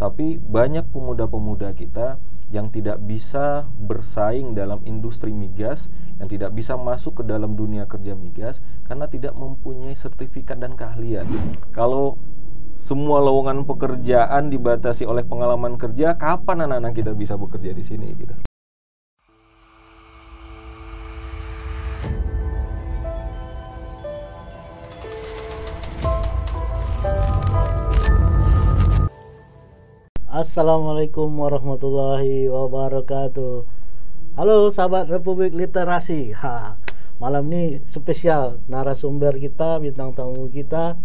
Tapi banyak pemuda-pemuda kita yang tidak bisa bersaing dalam industri migas, yang tidak bisa masuk ke dalam dunia kerja migas karena tidak mempunyai sertifikat dan keahlian. Kalau semua lowongan pekerjaan dibatasi oleh pengalaman kerja, kapan anak-anak kita bisa bekerja di sini gitu? Assalamualaikum warahmatullahi wabarakatuh. Halo sahabat Republik Literasi. Malam ini spesial, narasumber kita, bintang tamu kita.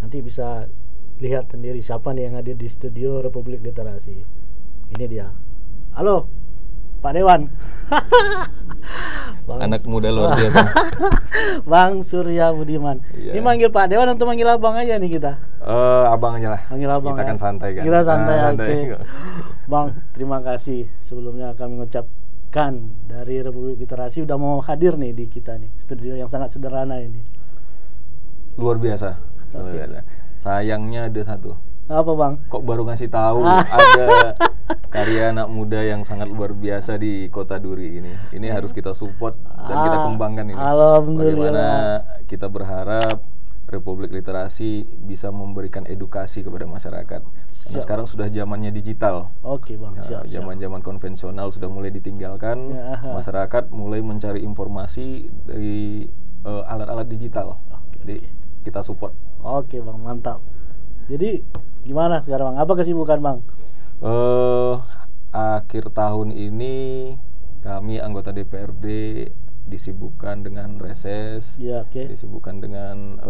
Nanti bisa lihat sendiri siapa nih yang hadir di studio Republik Literasi. Ini dia. Halo, Pak Dewan. Anak muda luar biasa. Bang Surya Budiman. Iya. Ini manggil Pak Dewan atau manggil abang aja nih kita? Abang aja lah. Manggil abang. Kita kan santai kan. Kita santai, santai. Oke. Bang, terima kasih sebelumnya kami mengucapkan dari Republik Literasi udah mau hadir nih di kita nih studio yang sangat sederhana ini. Luar biasa. Luar biasa. Sayangnya ada satu. Apa bang? Kok baru ngasih tahu ada karya anak muda yang sangat luar biasa di Kota Duri ini. Ini harus kita support dan kita kembangkan ini. Alhamdulillah. Bagaimana kita berharap Republik Literasi bisa memberikan edukasi kepada masyarakat. Karena sekarang sudah zamannya digital. Oke bang, siap. Zaman-zaman konvensional sudah mulai ditinggalkan. Masyarakat mulai mencari informasi dari alat-alat digital. Jadi kita support. Oke bang, mantap. Jadi gimana sekarang bang? Apa kesibukan bang? Akhir tahun ini kami anggota DPRD disibukkan dengan reses, disibukkan dengan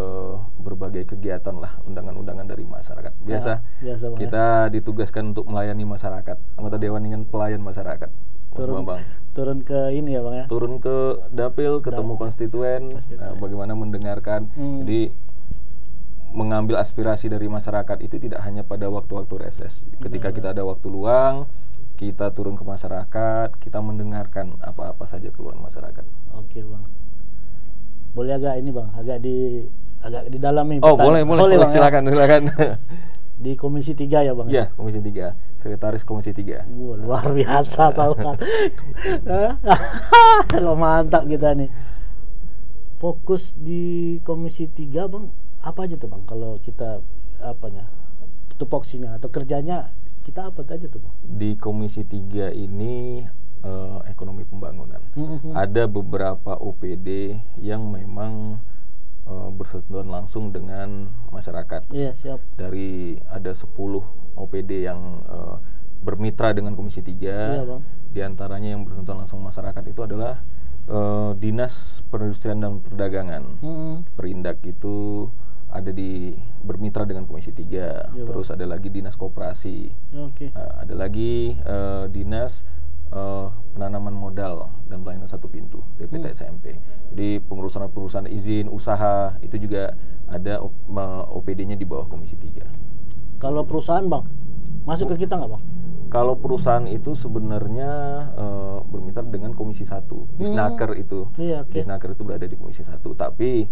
berbagai kegiatan lah, undangan-undangan dari masyarakat. Biasa bang, kita ditugaskan untuk melayani masyarakat. Anggota Dewan ini kan pelayan masyarakat. Turun ke ini ya bang ya? Turun ke dapil, ketemu konstituen, bagaimana mendengarkan. Jadi mengambil aspirasi dari masyarakat itu tidak hanya pada waktu-waktu reses. Ketika kita ada waktu luang, kita turun ke masyarakat, kita mendengarkan apa-apa saja keluhan masyarakat. Oke bang. Boleh agak ini bang, agak di dalam ini. Oh boleh bang, silakan. Di Komisi 3 ya bang? Iya, Komisi 3, Sekretaris Komisi 3. Luar biasa sahabat. Lo mantap kita nih. Fokus di Komisi 3 bang, apa aja tuh bang? Kalau kita tupoksinya atau kerjanya kita apa aja tuh bang? Di Komisi 3 ini ekonomi pembangunan. Ada beberapa OPD yang memang bersentuhan langsung dengan masyarakat. Iya, siap. Dari ada 10 OPD yang bermitra dengan Komisi 3. Iya, bang. Di antaranya yang bersentuhan langsung masyarakat itu adalah Dinas Perindustrian dan Perdagangan. Perindak itu ada bermitra dengan Komisi 3. Ya, terus ada lagi Dinas Koperasi. Ada lagi Dinas Penanaman Modal dan Pelayanan Satu Pintu, DPT SMP. Jadi pengurusan izin usaha itu juga ada OPD-nya di bawah Komisi 3. Kalau perusahaan bang, masuk ke kita nggak bang? Kalau perusahaan itu sebenarnya bermitra dengan Komisi 1. Disnaker itu. Disnaker itu berada di Komisi 1. Tapi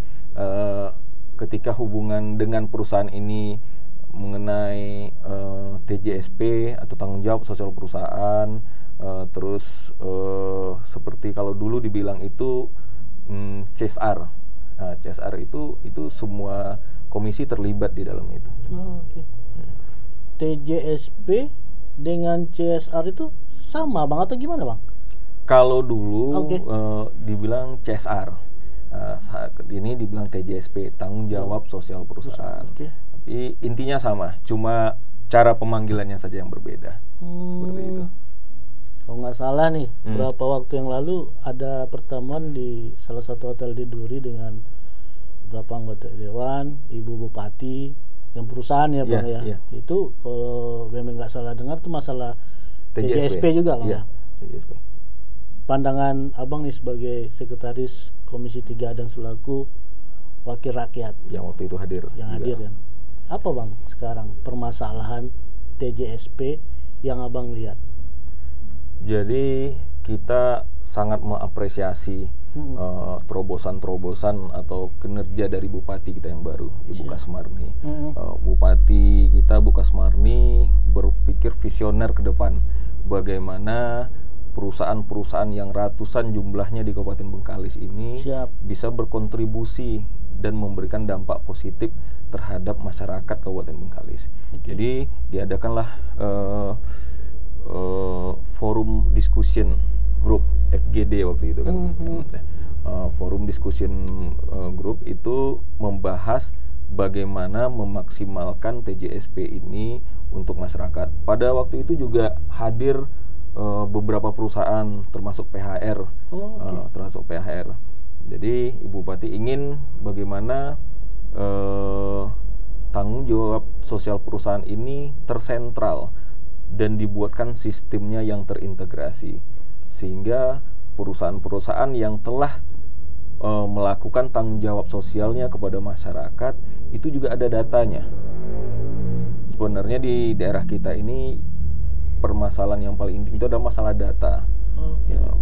ketika hubungan dengan perusahaan ini mengenai TJSP atau tanggung jawab sosial perusahaan, terus seperti kalau dulu dibilang itu CSR. Nah, CSR itu semua komisi terlibat di dalam itu. TJSP dengan CSR itu sama bang atau gimana bang? Kalau dulu dibilang CSR, saat ini dibilang TJSP, tanggung jawab sosial perusahaan. Tapi intinya sama, cuma cara pemanggilannya saja yang berbeda. Seperti itu. Kalau nggak salah nih, beberapa waktu yang lalu ada pertemuan di salah satu hotel di Duri dengan beberapa anggota dewan, ibu bupati, yang perusahaan ya bang ya. Itu kalau memang nggak salah dengar tuh masalah TJSP juga bang ya. TJSP. Pandangan abang nih sebagai sekretaris Komisi 3 dan selaku wakil rakyat yang waktu itu hadir. Hadir kan. Apa bang sekarang permasalahan TJSP yang abang lihat? Jadi kita sangat mengapresiasi terobosan-terobosan atau kinerja dari Bupati kita yang baru, Ibu Kasmarni. Bupati kita, Bu Kasmarni, visioner ke depan. Bagaimana perusahaan-perusahaan yang ratusan jumlahnya di Kabupaten Bengkalis ini bisa berkontribusi dan memberikan dampak positif terhadap masyarakat Kabupaten Bengkalis. Jadi diadakanlah forum discussion group FGD waktu itu kan. Forum discussion group itu membahas bagaimana memaksimalkan TJSP ini untuk masyarakat. Pada waktu itu juga hadir beberapa perusahaan termasuk PHR, termasuk PHR. Jadi Ibu Bupati ingin bagaimana tanggung jawab sosial perusahaan ini tersentral dan dibuatkan sistemnya yang terintegrasi, sehingga perusahaan-perusahaan yang telah melakukan tanggung jawab sosialnya kepada masyarakat itu juga ada datanya. Sebenarnya di daerah kita ini permasalahan yang paling inti itu adalah masalah data.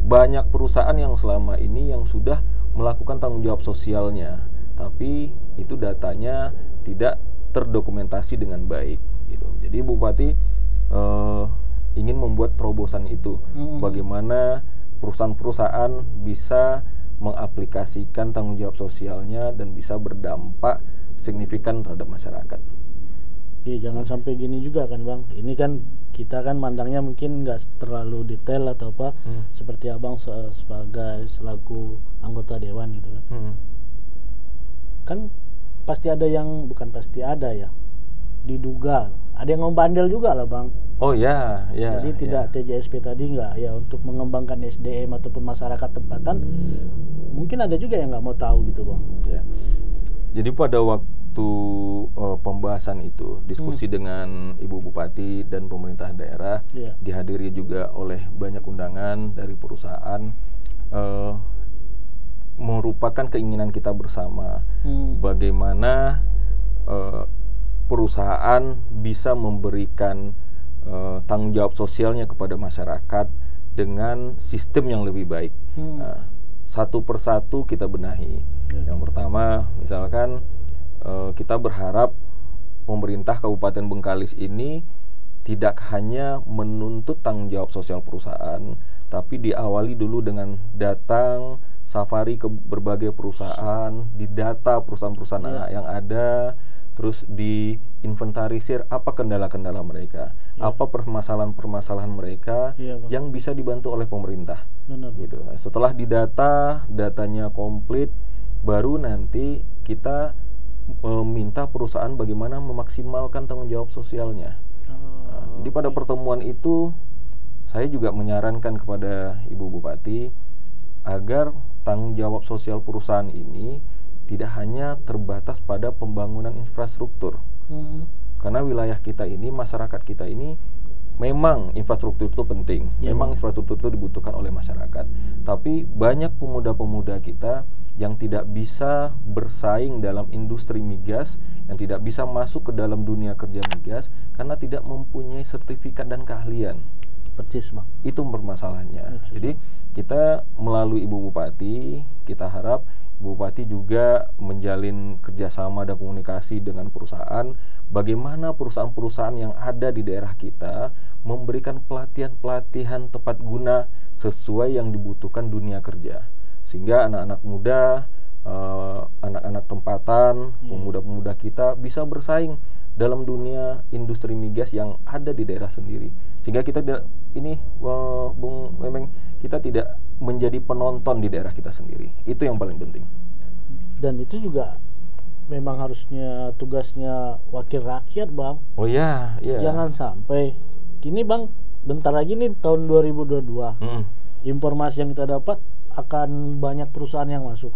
Banyak perusahaan yang selama ini yang sudah melakukan tanggung jawab sosialnya, tapi itu datanya tidak terdokumentasi dengan baik gitu. Jadi Bupati ingin membuat terobosan itu, bagaimana perusahaan-perusahaan bisa mengaplikasikan tanggung jawab sosialnya dan bisa berdampak signifikan terhadap masyarakat. Jangan sampai gini juga kan Bang, ini kan kita kan mandangnya mungkin nggak terlalu detail atau apa, seperti Abang sebagai selaku anggota dewan gitu kan. Kan pasti ada yang, bukan pasti ada ya, diduga ada yang membandel juga lah Bang. Oh ya, ya. Jadi tidak TJSP tadi nggak ya untuk mengembangkan SDM ataupun masyarakat tempatan, mungkin ada juga yang nggak mau tahu gitu Bang. Ya. Jadi pada waktu pembahasan itu, diskusi dengan Ibu Bupati dan pemerintah daerah, dihadiri juga oleh banyak undangan dari perusahaan, merupakan keinginan kita bersama bagaimana perusahaan bisa memberikan tanggung jawab sosialnya kepada masyarakat dengan sistem yang lebih baik. Satu persatu kita benahi. Yang pertama, misalkan kita berharap pemerintah Kabupaten Bengkalis ini tidak hanya menuntut tanggung jawab sosial perusahaan, tapi diawali dulu dengan datang safari ke berbagai perusahaan, didata perusahaan-perusahaan yang ada, terus diinventarisir apa kendala-kendala mereka, apa permasalahan-permasalahan mereka yang bisa dibantu oleh pemerintah. Gitu. Setelah didata, datanya komplit, baru nanti kita meminta perusahaan bagaimana memaksimalkan tanggung jawab sosialnya. Jadi pada pertemuan itu saya juga menyarankan kepada Ibu Bupati agar tanggung jawab sosial perusahaan ini tidak hanya terbatas pada pembangunan infrastruktur. Karena wilayah kita ini, masyarakat kita ini, memang infrastruktur itu penting, memang infrastruktur itu dibutuhkan oleh masyarakat. Tapi banyak pemuda-pemuda kita yang tidak bisa bersaing dalam industri migas, yang tidak bisa masuk ke dalam dunia kerja migas karena tidak mempunyai sertifikat dan keahlian. Percis Bang. Itu permasalahannya. Jadi kita melalui Ibu Bupati, kita harap Ibu Bupati juga menjalin kerjasama dan komunikasi dengan perusahaan, bagaimana perusahaan-perusahaan yang ada di daerah kita memberikan pelatihan-pelatihan tepat guna sesuai yang dibutuhkan dunia kerja, sehingga anak-anak muda, anak-anak tempatan, pemuda-pemuda kita bisa bersaing dalam dunia industri migas yang ada di daerah sendiri, sehingga kita Bung Memeng, kita tidak menjadi penonton di daerah kita sendiri. Itu yang paling penting. Dan itu juga memang harusnya tugasnya wakil rakyat Bang. Oh ya, jangan sampai gini Bang, bentar lagi nih tahun 2022, informasi yang kita dapat akan banyak perusahaan yang masuk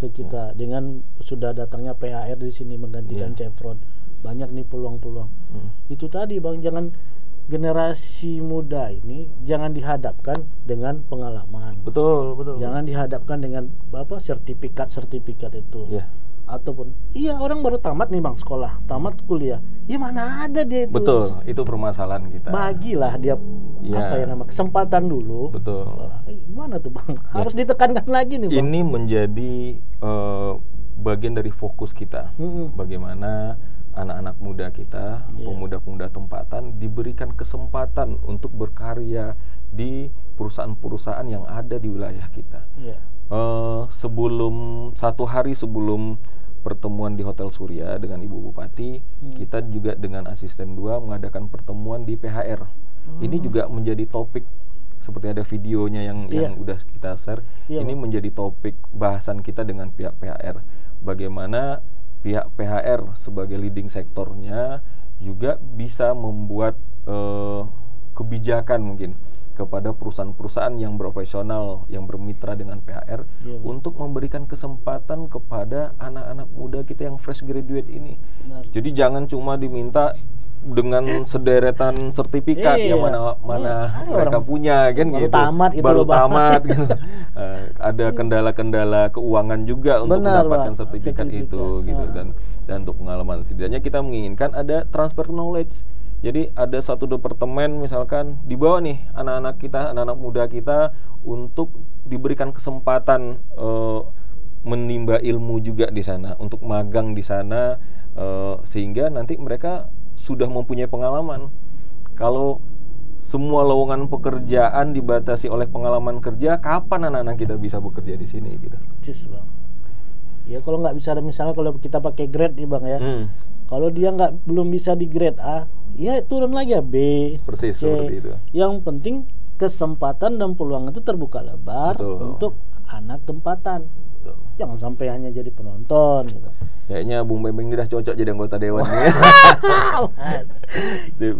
ke kita dengan sudah datangnya PHR di sini menggantikan Chevron. Banyak nih peluang-peluang. Itu tadi Bang, jangan generasi muda ini jangan dihadapkan dengan pengalaman. Betul. Jangan dihadapkan dengan sertifikat itu. Ataupun orang baru tamat nih Bang sekolah, tamat kuliah. Mana ada dia itu. Betul, itu permasalahan kita. Bagilah dia kesempatan dulu. Betul. Gimana tuh Bang? Harus ditekankan lagi nih Bang. Ini menjadi bagian dari fokus kita. Bagaimana anak-anak muda kita, pemuda-pemuda tempatan diberikan kesempatan untuk berkarya di perusahaan-perusahaan yang ada di wilayah kita. Satu hari sebelum pertemuan di Hotel Surya dengan Ibu Bupati, kita juga dengan asisten 2 mengadakan pertemuan di PHR. Ini juga menjadi topik, seperti ada videonya yang udah kita share. Ini menjadi topik bahasan kita dengan pihak PHR. Bagaimana pihak PHR sebagai leading sektornya juga bisa membuat kebijakan mungkin kepada perusahaan-perusahaan yang beroperasional, yang bermitra dengan PHR, untuk memberikan kesempatan kepada anak-anak muda kita yang fresh graduate ini. Jadi jangan cuma diminta dengan sederetan sertifikat yang mana mereka punya, kan baru gitu. Tamat gitu, baru tamat gitu. Ada kendala-kendala keuangan juga untuk mendapatkan sertifikat itu gitu, dan untuk pengalaman. Setidaknya kita menginginkan ada transfer knowledge. Jadi ada satu departemen misalkan dibawa nih anak-anak kita, anak-anak muda kita untuk diberikan kesempatan menimba ilmu juga di sana, untuk magang di sana, sehingga nanti mereka sudah mempunyai pengalaman. Kalau semua lowongan pekerjaan dibatasi oleh pengalaman kerja, kapan anak-anak kita bisa bekerja di sini gitu? Cis, Bang. Ya kalau nggak bisa, misalnya kalau kita pakai grade nih Bang ya, kalau dia belum bisa di grade A, ya turun lagi ya B. Persis C. seperti itu. Yang penting kesempatan dan peluang itu terbuka lebar untuk anak tempatan. Jangan sampai hanya jadi penonton gitu. Kayaknya Bung Bembeng ini udah cocok jadi anggota dewan nih. Sip.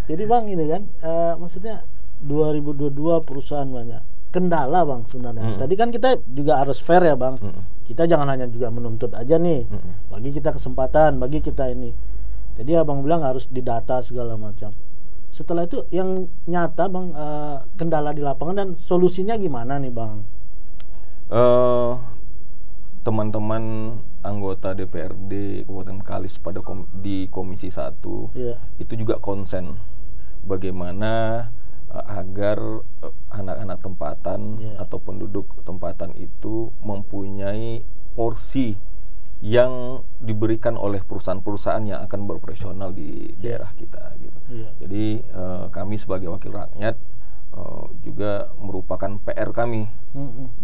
Jadi Bang ini kan maksudnya 2022 perusahaan banyak kendala Bang sebenarnya. Tadi kan kita juga harus fair ya Bang. Kita jangan hanya juga menuntut aja nih. Bagi kita kesempatan, bagi kita ini. Jadi Abang bilang harus didata segala macam. Setelah itu yang nyata Bang, kendala di lapangan dan solusinya gimana nih Bang? Teman-teman anggota DPRD Kabupaten Bengkalis di Komisi 1 itu juga konsen bagaimana agar anak-anak tempatan atau penduduk tempatan itu mempunyai porsi yang diberikan oleh perusahaan-perusahaan yang akan beroperasional di daerah kita gitu. Jadi kami sebagai wakil rakyat juga merupakan PR kami.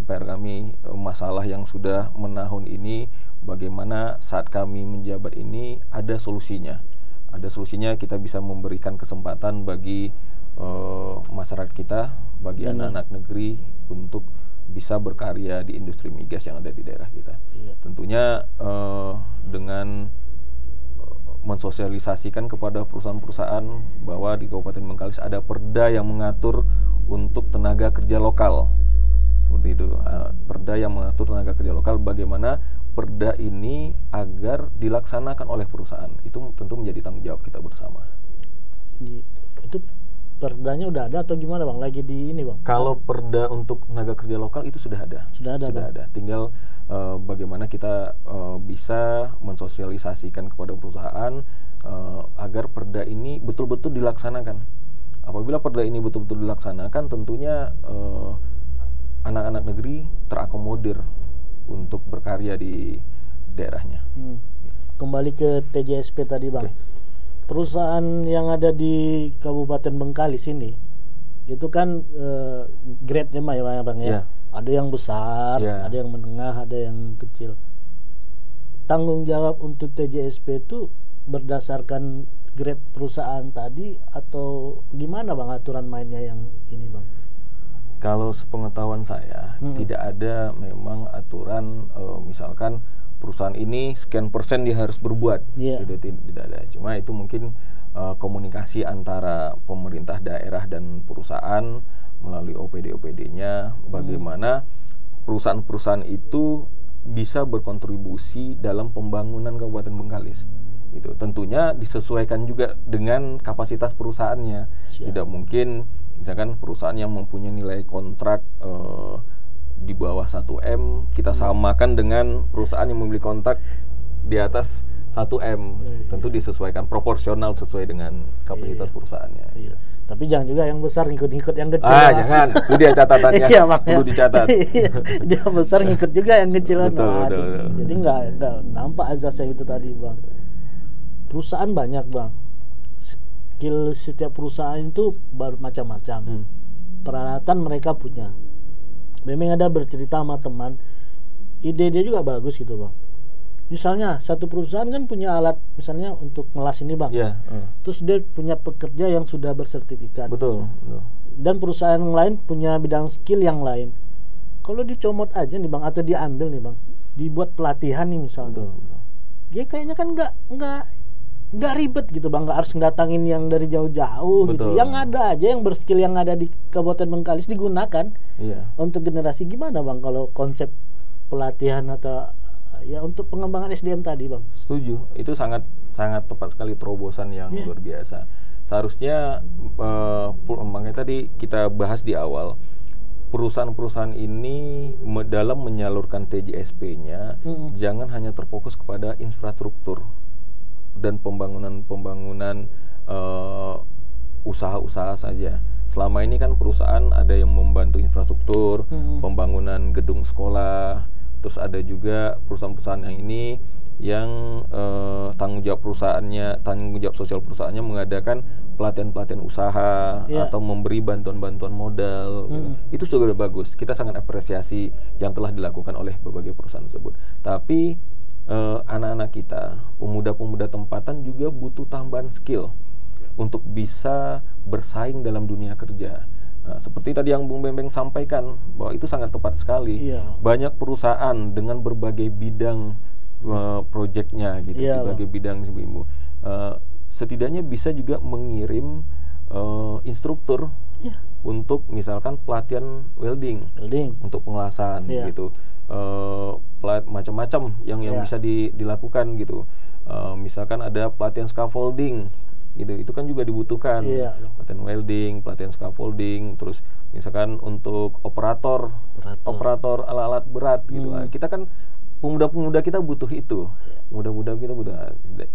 PR kami, masalah yang sudah menahun ini, bagaimana saat kami menjabat ini ada solusinya. Ada solusinya, kita bisa memberikan kesempatan bagi masyarakat kita, bagi anak-anak negeri untuk bisa berkarya di industri migas yang ada di daerah kita. Tentunya dengan mensosialisasikan kepada perusahaan-perusahaan bahwa di Kabupaten Bengkalis ada perda yang mengatur untuk tenaga kerja lokal. Seperti itu, perda yang mengatur tenaga kerja lokal, bagaimana perda ini agar dilaksanakan oleh perusahaan. Itu tentu menjadi tanggung jawab kita bersama. Itu perdanya udah ada atau gimana Bang? Lagi di ini Bang? Kalau perda untuk tenaga kerja lokal itu sudah ada. Sudah ada. Tinggal bagaimana kita bisa mensosialisasikan kepada perusahaan agar perda ini betul-betul dilaksanakan. Apabila perda ini betul-betul dilaksanakan, tentunya anak-anak negeri terakomodir untuk berkarya di daerahnya. Kembali ke TJSP tadi Bang. Perusahaan yang ada di Kabupaten Bengkalis ini itu kan grade-nya mah ya Bang ya. Ada yang besar, ada yang menengah, ada yang kecil. Tanggung jawab untuk TJSP itu berdasarkan grade perusahaan tadi atau gimana Bang aturan mainnya yang ini Bang? Kalau sepengetahuan saya tidak ada memang aturan misalkan perusahaan ini sekian persen dia harus berbuat, itu tidak ada. Cuma itu mungkin komunikasi antara pemerintah daerah dan perusahaan melalui OPD-OPD-nya, bagaimana perusahaan-perusahaan itu bisa berkontribusi dalam pembangunan Kabupaten Bengkalis. Itu tentunya disesuaikan juga dengan kapasitas perusahaannya. Tidak mungkin misalkan perusahaan yang mempunyai nilai kontrak di bawah 1M kita samakan dengan perusahaan yang memiliki kontrak di atas 1M. Tentu disesuaikan proporsional sesuai dengan kapasitas perusahaannya. Tapi jangan juga yang besar ngikut-ngikut yang kecil. Jangan. Itu dia catatannya. Perlu dicatat. Dia besar ngikut juga yang kecil. Betul. Jadi nggak nampak azasnya itu tadi Bang. perusahaan banyak bang. Skill setiap perusahaan itu macam-macam. Peralatan mereka punya. Memang ada bercerita sama teman, ide dia juga bagus gitu bang. Misalnya satu perusahaan kan punya alat misalnya untuk melas ini bang. Terus dia punya pekerja yang sudah bersertifikat. Betul. Dan perusahaan yang lain punya bidang skill yang lain. Kalau dicomot aja nih bang, atau diambil nih bang, dibuat pelatihan nih misalnya. Betul. Dia kayaknya kan nggak ribet gitu bang, nggak harus ngedatangin yang dari jauh-jauh gitu. Yang ada aja yang berskill yang ada di Kabupaten Bengkalis digunakan untuk generasi. Gimana bang kalau konsep pelatihan atau ya untuk pengembangan SDM tadi bang? Setuju, itu sangat tepat sekali, terobosan yang luar biasa. Seharusnya makanya tadi kita bahas di awal, perusahaan-perusahaan ini dalam menyalurkan TJSP-nya jangan hanya terfokus kepada infrastruktur dan pembangunan usaha-usaha saja. Selama ini kan perusahaan ada yang membantu infrastruktur, pembangunan gedung sekolah. Terus ada juga perusahaan-perusahaan yang ini yang tanggung jawab sosial perusahaannya mengadakan pelatihan usaha atau memberi bantuan modal. Gitu. Itu sudah bagus. Kita sangat apresiasi yang telah dilakukan oleh berbagai perusahaan tersebut. Tapi anak-anak kita, pemuda-pemuda tempatan juga butuh tambahan skill untuk bisa bersaing dalam dunia kerja. Nah, seperti tadi yang Bung Bembeng sampaikan, bahwa itu sangat tepat sekali. Banyak perusahaan dengan berbagai bidang proyeknya gitu, berbagai bidang setidaknya bisa juga mengirim instruktur untuk misalkan pelatihan welding. Untuk pengelasan gitu. Macam-macam yang bisa dilakukan gitu. Misalkan ada pelatihan scaffolding gitu, itu kan juga dibutuhkan. Pelatihan welding, pelatihan scaffolding, terus misalkan untuk operator alat-alat berat gitu. Nah, kita kan pemuda-pemuda kita butuh itu. Pemuda-pemuda kita butuh.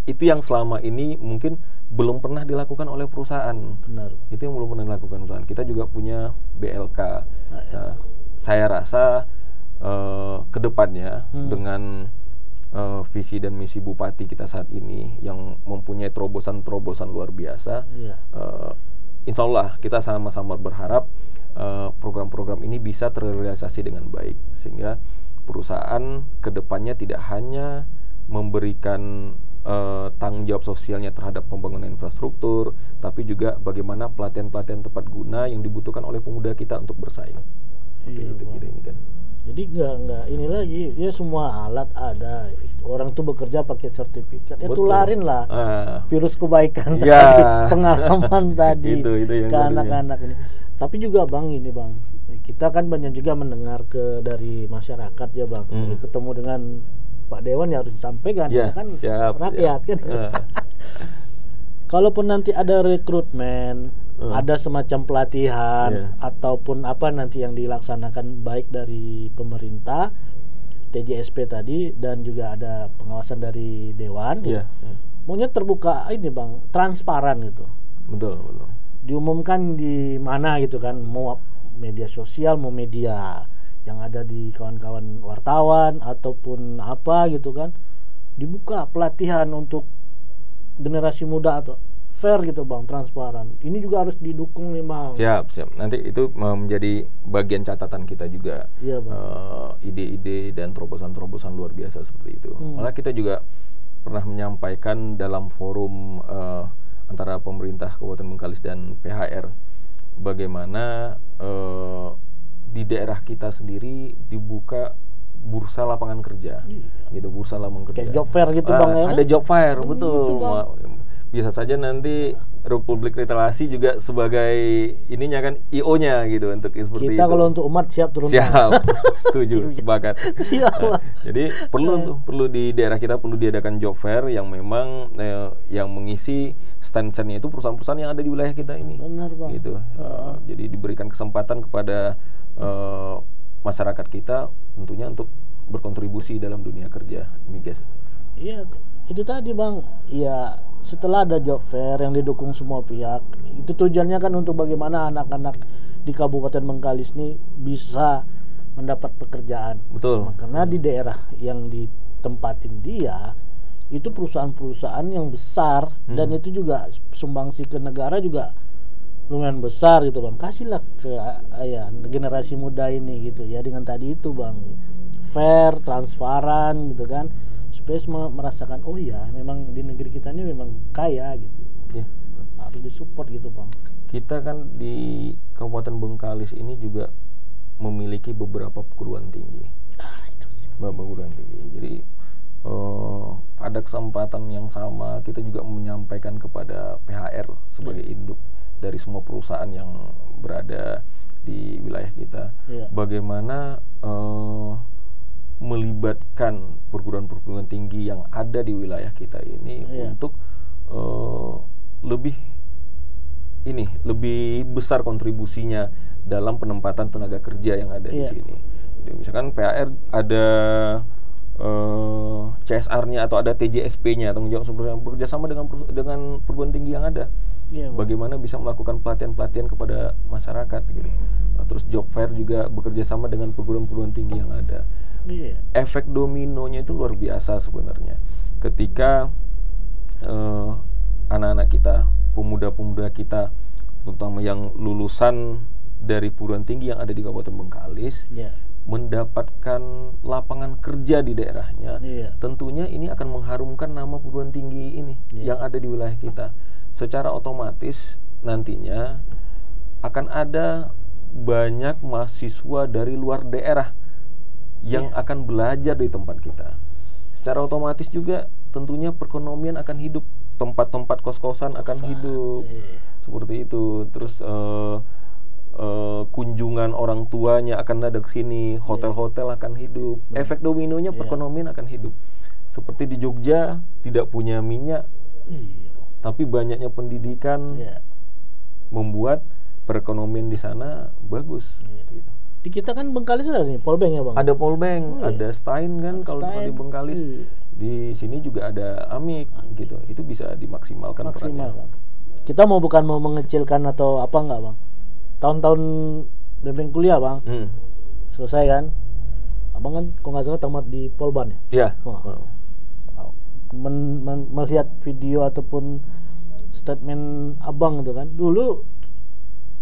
Itu yang selama ini mungkin belum pernah dilakukan oleh perusahaan. Benar. Itu yang belum pernah dilakukan perusahaan. Kita juga punya BLK. Saya rasa kedepannya dengan visi dan misi Bupati kita saat ini yang mempunyai terobosan luar biasa, insya Allah kita sama-sama berharap program-program ini bisa terrealisasi dengan baik, sehingga perusahaan kedepannya tidak hanya memberikan tanggung jawab sosialnya terhadap pembangunan infrastruktur, tapi juga bagaimana pelatihan-pelatihan tepat guna yang dibutuhkan oleh pemuda kita untuk bersaing. Seperti itu kita ini kan. Jadi nggak ini lagi, ya semua alat ada, orang tuh bekerja pakai sertifikat, ya tularin lah virus kebaikan tadi, pengalaman tadi itu ke anak-anak ini. Tapi juga bang, ini bang, kita kan banyak juga mendengar dari masyarakat ya bang, ketemu dengan Pak Dewan ya harus disampaikan, kan rakyat kan. Kalaupun nanti ada rekrutmen, ada semacam pelatihan ataupun apa nanti yang dilaksanakan baik dari pemerintah, TJSP tadi, dan juga ada pengawasan dari Dewan, maunya terbuka ini bang, transparan gitu. Betul. Diumumkan di mana gitu kan, mau media sosial, mau media yang ada di kawan-kawan wartawan ataupun apa gitu kan, dibuka pelatihan untuk generasi muda atau fair gitu bang, transparan. Ini juga harus didukung nih bang. Siap. Nanti itu menjadi bagian catatan kita juga. Iya bang. Ide-ide dan terobosan-terobosan luar biasa seperti itu. Malah kita juga pernah menyampaikan dalam forum antara pemerintah Kabupaten Bengkalis dan PHR, bagaimana di daerah kita sendiri dibuka bursa lapangan kerja, gitu, bursa lapangan kerja. Kayak job fair gitu bang ya? Ada job fair, betul. Gitu, bisa saja nanti Republik Literasi juga sebagai ininya kan, IO-nya gitu untuk seperti itu. Kita kalau untuk umat siap turun. Siap, setuju, sepakat. Jadi perlu di daerah kita perlu diadakan job fair yang memang yang mengisi stand-standnya itu perusahaan-perusahaan yang ada di wilayah kita ini. Benar bang. Gitu. Jadi diberikan kesempatan kepada masyarakat kita tentunya untuk berkontribusi dalam dunia kerja, migas. Iya, itu tadi bang. Iya, setelah ada job fair yang didukung semua pihak, itu tujuannya kan untuk bagaimana anak-anak di Kabupaten Bengkalis ini bisa mendapat pekerjaan. Betul. Karena di daerah yang ditempatin dia itu perusahaan-perusahaan yang besar dan itu juga sumbangsi ke negara juga lumayan besar gitu bang. Kasihlah ke ya generasi muda ini gitu ya, dengan tadi itu bang, fair, transparan gitu kan, supaya semua merasakan oh ya memang di negeri kita ini memang kaya gitu. Harus disupport gitu bang. Kita kan di Kabupaten Bengkalis ini juga memiliki beberapa perguruan tinggi. Itu sih. Beberapa perguruan tinggi. Jadi pada kesempatan yang sama kita juga menyampaikan kepada PHR sebagai induk dari semua perusahaan yang berada di wilayah kita, bagaimana melibatkan perguruan-perguruan tinggi yang ada di wilayah kita ini untuk lebih besar kontribusinya dalam penempatan tenaga kerja yang ada di sini. Jadi misalkan PHR ada CSR-nya atau ada TJSP-nya, tanggung jawab sumber daya, bekerja sama dengan perguruan tinggi yang ada. Bagaimana bisa melakukan pelatihan-pelatihan kepada masyarakat gitu. Terus job fair juga bekerja sama dengan perguruan-perguruan tinggi yang ada. Efek dominonya itu luar biasa sebenarnya. Ketika anak-anak kita, pemuda-pemuda kita, terutama yang lulusan dari perguruan tinggi yang ada di Kabupaten Bengkalis, mendapatkan lapangan kerja di daerahnya, tentunya ini akan mengharumkan nama perguruan tinggi ini yang ada di wilayah kita. Secara otomatis nantinya akan ada banyak mahasiswa dari luar daerah yang akan belajar di tempat kita. Secara otomatis juga tentunya perekonomian akan hidup, tempat-tempat kos-kosan akan hidup, seperti itu. Terus kunjungan orang tuanya akan ada ke sini, hotel-hotel akan hidup. Efek dominonya perekonomian akan hidup. Seperti di Jogja tidak punya minyak, tapi banyaknya pendidikan membuat perekonomian di sana bagus. Gitu. Di kita kan Bengkalis ada nih Polbank ya bang? Ada Polbank, ada Stein kan kalau di Bengkalis. Di sini juga ada Amik gitu. Itu bisa dimaksimalkan perannya. Kita bukan mau mengecilkan atau apa enggak bang? Tahun-tahun bimbing kuliah bang, selesai kan, abang kan kalau nggak salah tamat di Polban ya? Melihat video ataupun statement abang itu kan, dulu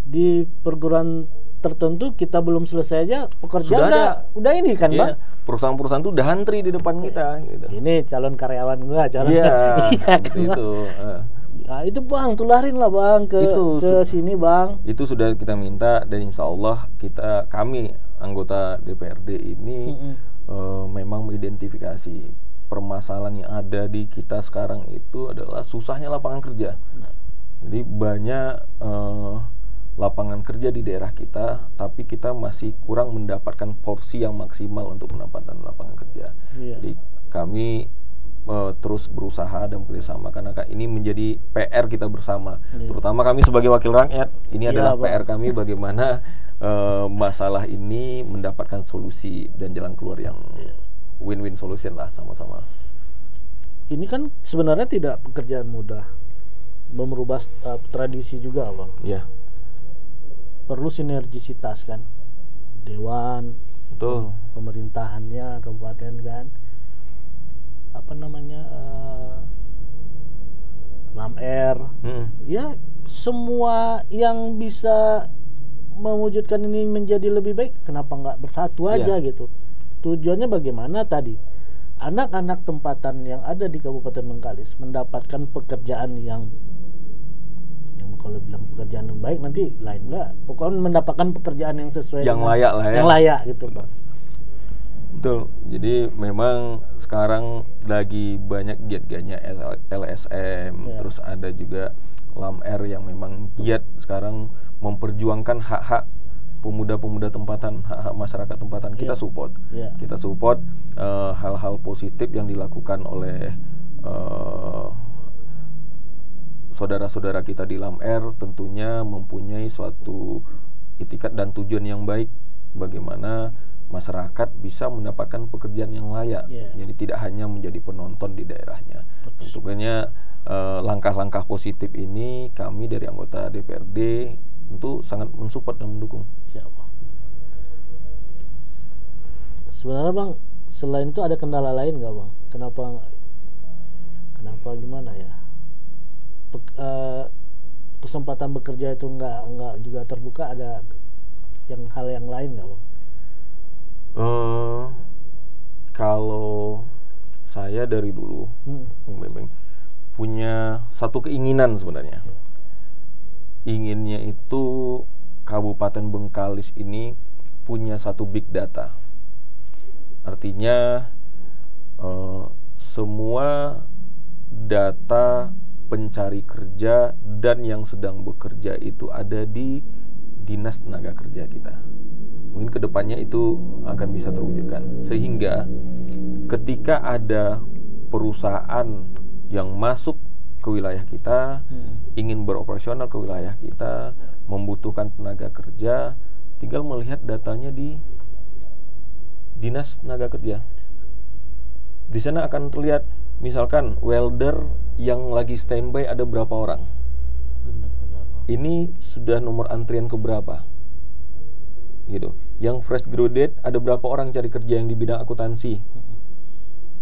di perguruan tertentu kita belum selesai aja pekerjaan udah ini kan bang? Perusahaan-perusahaan tuh udah antri di depan kita. Gitu. Ini calon karyawan gua, calon itu. Nah itu bang, tularin lah bang ke sini bang. Itu sudah kita minta dan insya Allah kami anggota DPRD ini memang mengidentifikasi permasalahan yang ada di kita sekarang itu adalah susahnya lapangan kerja. Jadi banyak lapangan kerja di daerah kita, tapi kita masih kurang mendapatkan porsi yang maksimal untuk pendapatan lapangan kerja. Jadi kami terus berusaha dan bekerjasama karena ini menjadi PR kita bersama, terutama kami sebagai wakil rakyat. Ini adalah PR kami bagaimana masalah ini mendapatkan solusi dan jalan keluar yang win-win solution lah sama-sama. Ini kan sebenarnya tidak pekerjaan mudah, merubah tradisi juga bang. Perlu sinergisitas kan, dewan, betul, pemerintahannya kabupaten kan, apa namanya, LAMR, ya semua yang bisa mewujudkan ini menjadi lebih baik, kenapa nggak bersatu aja gitu. Tujuannya bagaimana tadi anak-anak tempatan yang ada di Kabupaten Bengkalis mendapatkan pekerjaan yang kalau bilang pekerjaan yang baik nanti lain lah, pokoknya mendapatkan pekerjaan yang sesuai yang layak lah ya, yang layak gitu bang. Betul. Jadi memang sekarang lagi banyak giat-giatnya LSM, terus ada juga LAMR yang memang giat sekarang memperjuangkan hak-hak pemuda-pemuda tempatan, hak-hak masyarakat tempatan. Kita support, kita support hal-hal positif yang dilakukan oleh saudara-saudara kita di LAMR, tentunya mempunyai suatu itikat dan tujuan yang baik bagaimana masyarakat bisa mendapatkan pekerjaan yang layak. Jadi tidak hanya menjadi penonton di daerahnya. Tentunya langkah-langkah positif ini kami dari anggota DPRD tentu sangat mensupport dan mendukung. Sebenarnya bang, selain itu ada kendala lain nggak bang? Kenapa Kenapa gimana ya? Kesempatan bekerja itu nggak juga terbuka, ada hal yang lain nggak, Bang? Kalau saya dari dulu, Bung Bembeng, punya satu keinginan sebenarnya. Inginnya itu Kabupaten Bengkalis ini punya satu big data. Artinya semua data pencari kerja dan yang sedang bekerja itu ada di Dinas Tenaga Kerja kita. Mungkin kedepannya itu akan bisa terwujudkan, sehingga ketika ada perusahaan yang masuk ke wilayah kita, ingin beroperasional ke wilayah kita, membutuhkan tenaga kerja, tinggal melihat datanya di Dinas Tenaga Kerja. Di sana akan terlihat, misalkan welder yang lagi standby ada berapa orang. Ini sudah nomor antrian ke berapa, gitu. Yang fresh graduate ada berapa orang cari kerja yang di bidang akuntansi.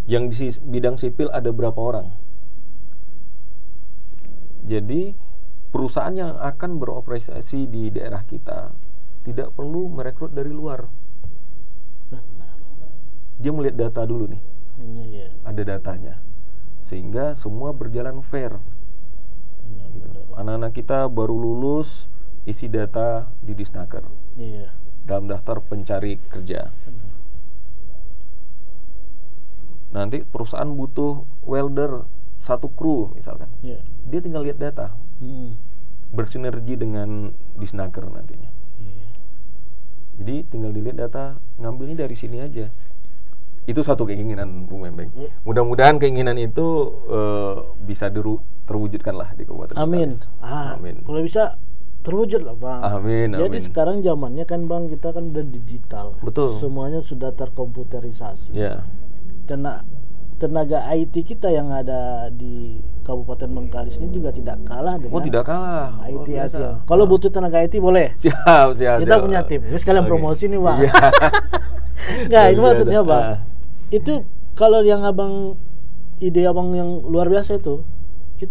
Yang di bidang sipil ada berapa orang. Jadi perusahaan yang akan beroperasi di daerah kita tidak perlu merekrut dari luar. Dia melihat data dulu nih. Ada datanya, sehingga semua berjalan fair. Gitu. Anak-anak kita baru lulus, isi data di Disnaker, dalam daftar pencari kerja. Nanti perusahaan butuh welder 1 kru misalkan, dia tinggal lihat data, bersinergi dengan Disnaker nantinya. Jadi tinggal dilihat data, ngambilnya dari sini aja. Itu satu keinginan Bung Bembeng. Mudah-mudahan keinginan itu bisa terwujudkan lah di Kabupaten Bengkalis. Amin. Kalau bisa terwujud lah, Bang. Amin. Jadi sekarang zamannya kan, Bang, kita kan udah digital. Betul. Semuanya sudah terkomputerisasi. Ya. Tenaga IT kita yang ada di Kabupaten Bengkalis ini juga tidak kalah dengan tidak kalah. IT. Kalau butuh tenaga IT boleh. Siap. Kita punya tim. Ini sekalian promosi nih, Bang. Enggak, ini maksudnya, Bang. Itu kalau yang ide abang yang luar biasa itu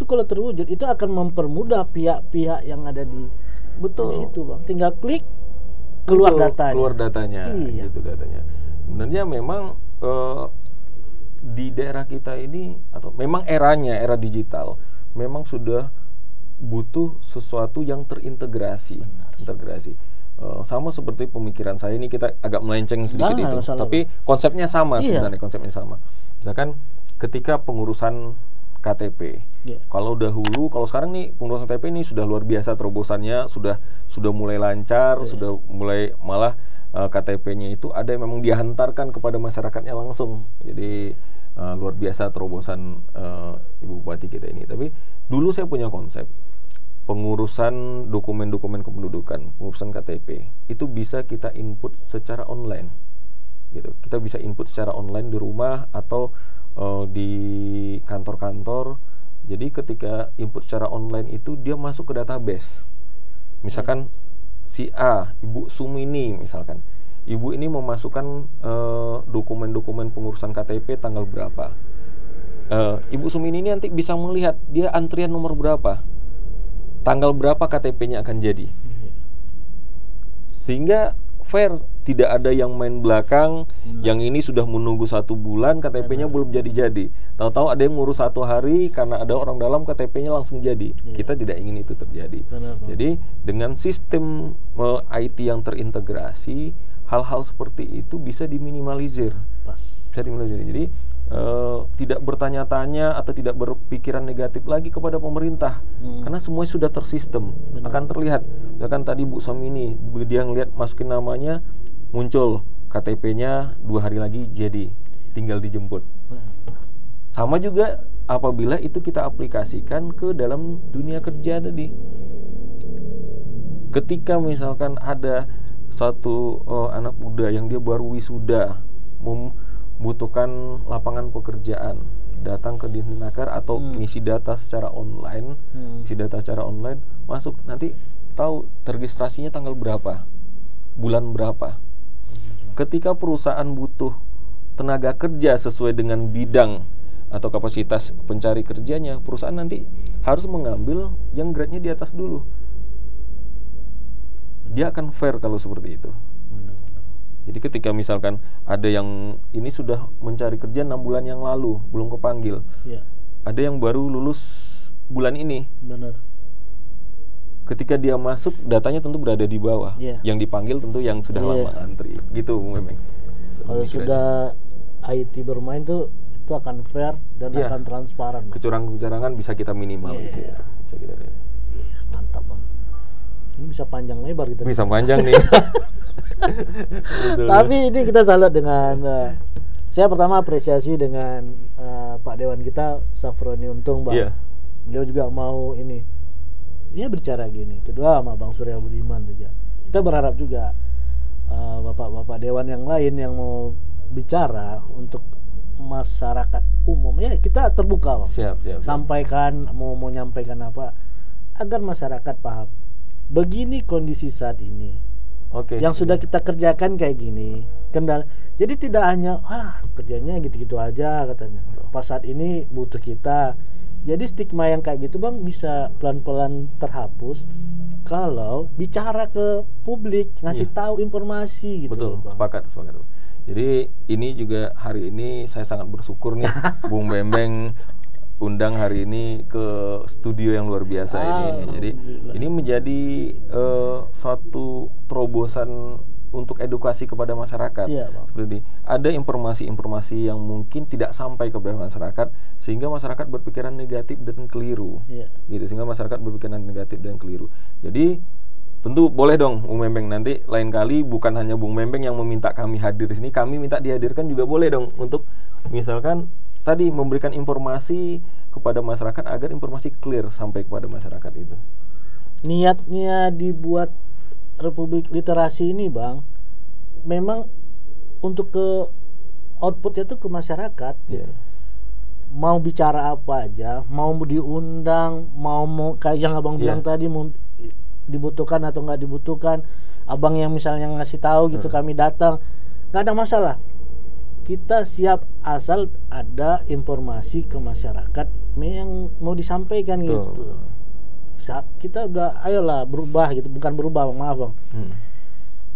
kalau terwujud itu akan mempermudah pihak-pihak yang ada di situ, Bang. Tinggal klik keluar datanya. Gitu datanya. Sebenarnya memang di daerah kita ini, atau memang era digital, memang sudah butuh sesuatu yang terintegrasi. Sama seperti pemikiran saya ini, kita agak melenceng sedikit itu, tapi konsepnya sama sebenarnya. Konsepnya sama. Misalkan ketika pengurusan KTP, kalau sekarang nih pengurusan KTP ini sudah luar biasa terobosannya, sudah mulai lancar, sudah mulai malah KTP-nya itu ada yang memang dihantarkan kepada masyarakatnya langsung. Jadi luar biasa terobosan Ibu Bupati kita ini. Tapi dulu saya punya konsep pengurusan dokumen-dokumen kependudukan, pengurusan KTP itu bisa kita input secara online, gitu. Kita bisa input secara online di rumah atau di kantor-kantor. Jadi ketika input secara online itu dia masuk ke database. Misalkan si A, Ibu Sumini misalkan, Ibu ini memasukkan dokumen-dokumen pengurusan KTP tanggal berapa. Ibu Sumini ini nanti bisa melihat dia antrian nomor berapa, tanggal berapa KTP-nya akan jadi. Sehingga fair, tidak ada yang main belakang, yang ini sudah menunggu 1 bulan KTP-nya belum jadi-jadi. Tahu-tahu ada yang ngurus 1 hari karena ada orang dalam KTP-nya langsung jadi. Kita tidak ingin itu terjadi. Jadi dengan sistem IT yang terintegrasi, hal-hal seperti itu bisa diminimalisir. Jadi tidak bertanya-tanya atau tidak berpikiran negatif lagi kepada pemerintah, karena semuanya sudah tersistem. Akan terlihat, misalkan tadi Bu Samini, dia ngelihat masukin namanya, muncul KTP-nya 2 hari lagi jadi, tinggal dijemput. Sama juga apabila itu kita aplikasikan ke dalam dunia kerja tadi. Ketika misalkan ada satu anak muda yang dia baru wisuda, membutuhkan lapangan pekerjaan, datang ke Disnaker atau ngisi data secara online, masuk, nanti tahu terregistrasinya tanggal berapa, bulan berapa. Ketika perusahaan butuh tenaga kerja sesuai dengan bidang atau kapasitas pencari kerjanya, perusahaan nanti harus mengambil yang grade-nya di atas dulu. Dia akan fair kalau seperti itu. Jadi ketika misalkan ada yang ini sudah mencari kerja 6 bulan yang lalu, belum kepanggil. Ya. Ada yang baru lulus bulan ini. Benar. Ketika dia masuk, datanya tentu berada di bawah. Ya. Yang dipanggil tentu yang sudah lama antri. Gitu, Memang. Kalau sudah IT bermain tuh itu akan fair dan akan transparan. Kecurangan-kecurangan bisa kita minimalisir. Ya. Bisa kita mantap, Bang. Ini bisa panjang lebar gitu. Bisa panjang nih. Tapi ini kita salut dengan saya pertama apresiasi dengan Pak Dewan kita Safroni Untung, Bang. Yeah. Beliau juga mau ini. Dia berbicara gini. Kedua sama Bang Surya Budiman juga. Kita berharap juga bapak-bapak dewan yang lain yang mau bicara untuk masyarakat umum, ya kita terbuka, Bang. Siap. Sampaikan mau nyampaikan apa agar masyarakat paham. Begini kondisi saat ini. Yang sudah kita kerjakan kayak gini. Jadi tidak hanya kerjanya gitu-gitu aja katanya. Pas saat ini butuh kita. Jadi stigma yang kayak gitu, Bang, bisa pelan-pelan terhapus kalau bicara ke publik, ngasih tahu informasi gitu. Betul, Bang. Sepakat. Jadi ini juga hari ini saya sangat bersyukur nih Bung Bembeng undang hari ini ke studio yang luar biasa ini. Jadi ini menjadi suatu terobosan untuk edukasi kepada masyarakat. Iya, seperti ada informasi-informasi yang mungkin tidak sampai kepada masyarakat sehingga masyarakat berpikiran negatif dan keliru. Iya. Gitu, sehingga masyarakat berpikiran negatif dan keliru. Jadi tentu boleh dong Bung Bembeng, nanti lain kali bukan hanya Bung Bembeng yang meminta kami hadir di sini, kami minta dihadirkan juga boleh dong untuk misalkan tadi memberikan informasi kepada masyarakat agar informasi clear sampai kepada masyarakat itu. Niatnya dibuat Republik Literasi ini, Bang, memang untuk ke outputnya tuh ke masyarakat gitu. Mau bicara apa aja, mau diundang, mau kayak yang Abang bilang tadi, mau dibutuhkan atau nggak dibutuhkan, Abang yang misalnya ngasih tahu gitu, kami datang, nggak ada masalah. Kita siap asal ada informasi ke masyarakat yang mau disampaikan gitu. Kita udah ayolah berubah gitu, bukan berubah, maaf, Bang.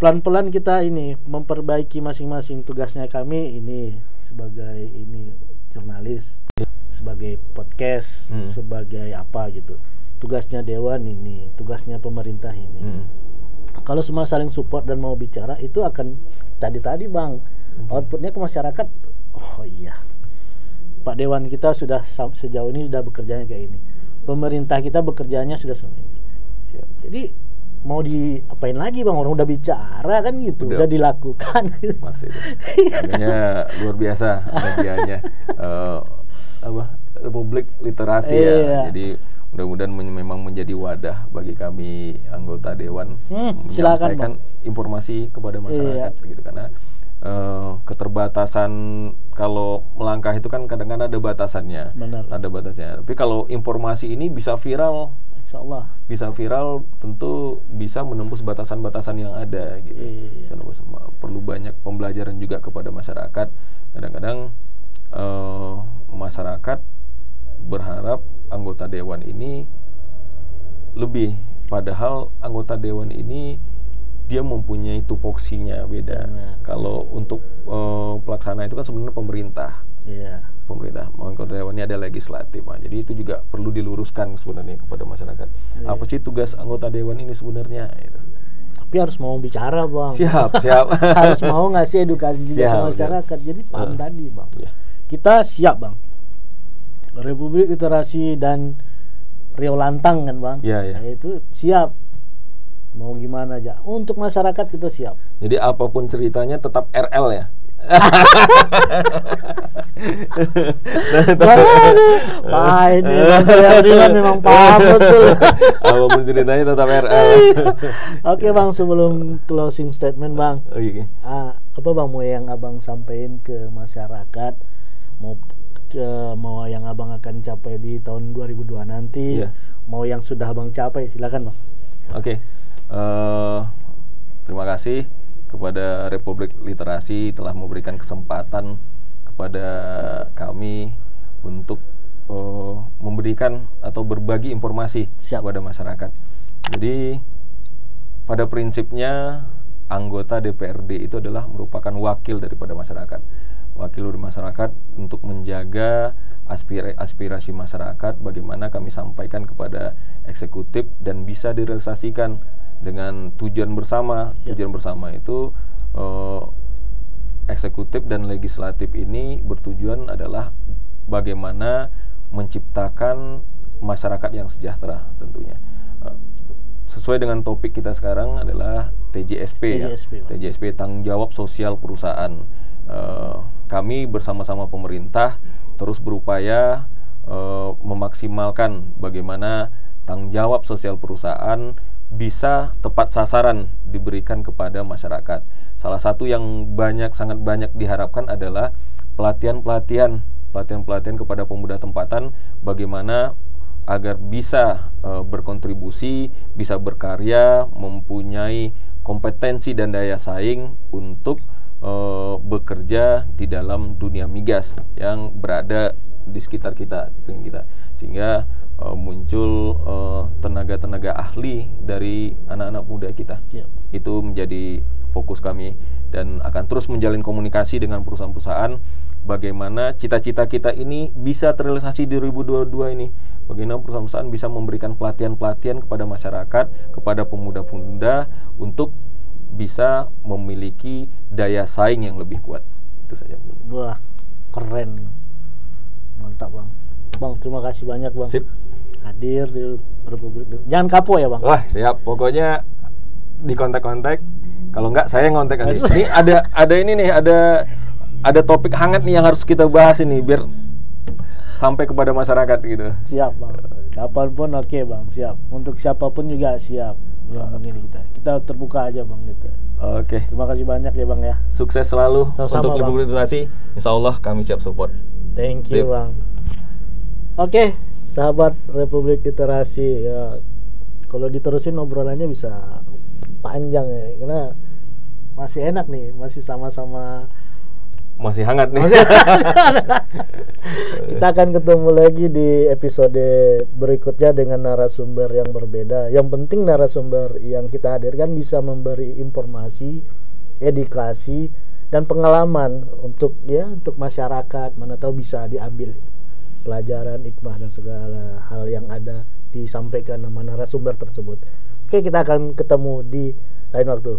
Pelan-pelan kita ini memperbaiki masing-masing tugasnya. Kami ini sebagai ini jurnalis, sebagai podcast, sebagai apa gitu. Tugasnya dewan ini, tugasnya pemerintah ini. Kalau semua saling support dan mau bicara, itu akan tadi Bang, outputnya ke masyarakat. Oh iya, Pak Dewan kita sudah sejauh ini sudah bekerjanya kayak ini. Pemerintah kita bekerjanya sudah seperti ini. Jadi mau diapain lagi, Bang, orang udah bicara kan gitu, udah dilakukan. Masih itu. Makanya luar biasa medianya Republik Literasi ya. Jadi mudah-mudahan memang menjadi wadah bagi kami anggota dewan menyampaikan informasi kepada masyarakat gitu, karena keterbatasan kalau melangkah itu kan kadang-kadang ada batasannya. Benar. Ada batasnya. Tapi kalau informasi ini bisa viral, insyaallah bisa viral, tentu bisa menembus batasan-batasan yang ada gitu. Perlu banyak pembelajaran juga kepada masyarakat. Kadang-kadang masyarakat berharap anggota dewan ini lebih, padahal anggota dewan ini dia mempunyai tupoksinya beda. Kalau untuk pelaksana itu kan sebenarnya pemerintah. Pemerintah, anggota dewan ini ada legislatif. Jadi itu juga perlu diluruskan sebenarnya kepada masyarakat. Apa sih tugas anggota dewan ini sebenarnya? Gitu. Tapi harus mau bicara, Bang. Siap. Harus mau ngasih edukasi juga ke masyarakat. Jadi paham tadi, Bang. Kita siap, Bang. Republik Literasi dan Riau Lantang kan, Bang. Itu siap. Mau gimana aja, untuk masyarakat kita siap. Jadi apapun ceritanya tetap RL ya. Ini Mas memang paham betul. Apapun ceritanya tetap RL. Oke, Bang, sebelum closing statement, Bang. Apa, Bang, mau yang Abang sampaikan ke masyarakat, mau yang Abang akan capai di tahun 2002 nanti, mau yang sudah Abang capai, silakan, Bang. Terima kasih kepada Republik Literasi telah memberikan kesempatan kepada kami untuk memberikan atau berbagi informasi kepada masyarakat. Jadi pada prinsipnya anggota DPRD itu adalah merupakan wakil daripada masyarakat. Wakil dari masyarakat untuk menjaga aspirasi masyarakat, bagaimana kami sampaikan kepada eksekutif dan bisa direalisasikan dengan tujuan bersama. Tujuan bersama itu eksekutif dan legislatif ini bertujuan adalah bagaimana menciptakan masyarakat yang sejahtera tentunya. Sesuai dengan topik kita sekarang adalah TJSP, TJSP tanggung jawab sosial perusahaan. Kami bersama-sama pemerintah terus berupaya memaksimalkan bagaimana tanggung jawab sosial perusahaan bisa tepat sasaran diberikan kepada masyarakat. Salah satu yang sangat banyak diharapkan adalah pelatihan kepada pemuda tempatan, bagaimana agar bisa berkontribusi, bisa berkarya, mempunyai kompetensi dan daya saing untuk bekerja di dalam dunia migas yang berada di sekitar kita, sehingga muncul tenaga-tenaga ahli dari anak-anak muda kita. Itu menjadi fokus kami dan akan terus menjalin komunikasi dengan perusahaan-perusahaan bagaimana cita-cita kita ini bisa terrealisasi di 2022 ini. Bagaimana perusahaan-perusahaan bisa memberikan pelatihan-pelatihan kepada masyarakat, kepada pemuda-pemuda untuk bisa memiliki daya saing yang lebih kuat. Itu saja. Wah, keren. Mantap, Bang. Bang, terima kasih banyak, Bang. Sip. Hadir di Republik. Jangan kapok ya, Bang. Wah, siap. Pokoknya di kontak-kontak. Kalau enggak saya ngontek nanti. Ini ada topik hangat nih yang harus kita bahas ini biar sampai kepada masyarakat gitu. Siap, Bang. Kapanpun oke, Bang. Siap. Untuk siapapun juga siap. Ini kita terbuka aja, Bang, gitu. Oke. Terima kasih banyak ya, Bang ya. Sukses selalu. Sama-sama, untuk Republik Literasi. Insya Allah kami siap support. Thank you, Bang. Oke, sahabat Republik Literasi ya, kalau diterusin obrolannya bisa panjang ya, karena masih enak nih, masih sama-sama masih hangat nih. Kita akan ketemu lagi di episode berikutnya dengan narasumber yang berbeda. Yang penting narasumber yang kita hadirkan bisa memberi informasi, edukasi dan pengalaman untuk masyarakat, mana tahu bisa diambil pelajaran, hikmah dan segala hal yang ada disampaikan sama narasumber tersebut. Oke, kita akan ketemu di lain waktu.